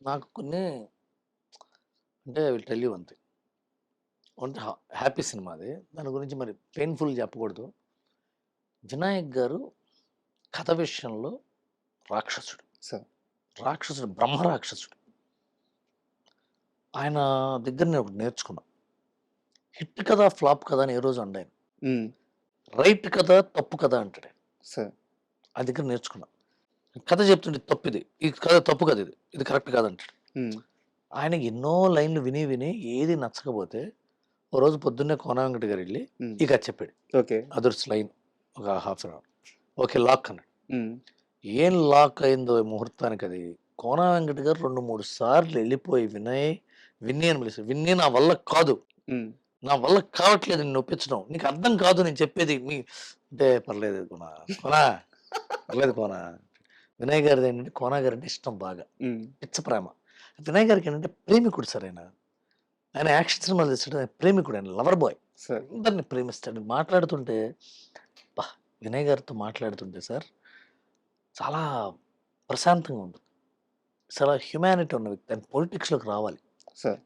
నాకు కొన్ని అంటే I will tell you one thing. అంటే హ్యాపీ సినిమా అది. దాని గురించి మరి పెయిన్‌ఫుల్ చెప్పకూడదు. వినాయక్ గారు కథ విషయంలో రాక్షసుడు. సార్. రాక్షసుడు, బ్రహ్మ రాక్షసుడు. ఆయన దగ్గర నేను ఒకటి నేర్చుకున్నా. హిట్ కథ, ఫ్లాప్ కథ అని ఏ రోజు అనడాయన. హ్మ్. రైట్ కథ, తప్పు కథ అంటాడు. సార్. ఆ దగ్గర నేర్చుకున్నా. కథ చెప్తుంటే తప్పిది. ఈ కథ తప్పు కథ ఇది. ఇది కరెక్ట్ కాదంటాడు. హ్మ్. ఆయనకి ఎన్నో లైన్‌లు విని, విని ఏది నచ్చకపోతే ఓ రోజు పొద్దున్నే కోన వెంకట గారెళ్లి హ్మ్. ఈ కథ చెప్పాడు. ఓకే. అదుర్స్ లైన్ ఒక half an hour. Okay. Lock అన్నాడు. హ్మ్. ఏం లాక్ అయిందో ఈ ముహూర్తానికి అది. కోన వెంకట గారు 2, 3 సార్లు ఎళ్ళిపోయి వినయ్, విన్నీ అని పిలిసారు. విన్నీ నా వల్ల కాదు. హ్మ్. నా వల్ల కావట్లేదు నిన్ను ఒప్పించడం. నీకు అర్థం కాదు నేను చెప్పేది. అంటే పర్లేదు కోన. కోన పర్లేదు కోన. వినయ్ గారిదేంటంటే కోన గారంటే ఇష్టం బాగా. హ్మ్. పిచ్చ ప్రేమ. వినయ్ గారికేంటంటే ప్రేమికుడు సార్ ఆయన. ఆయన యాక్షన్ సినిమాలు తీస్తాడు. ఆయన ప్రేమికుడు. ఆయన లవర్ బాయ్. సార్. అందరిని ప్రేమిస్తాడు. మాట్లాడుతుంటే అబ్బా! వినయ్ గారితో మాట్లాడుతుంటే సార్ చాలా ప్రశాంతంగా ఉంటుంది. చాలా హ్యుమానిటీ ఉన్న వ్యక్తి. ఆయన పొలిటిక్స్‌లోకి రావాలి. సార్.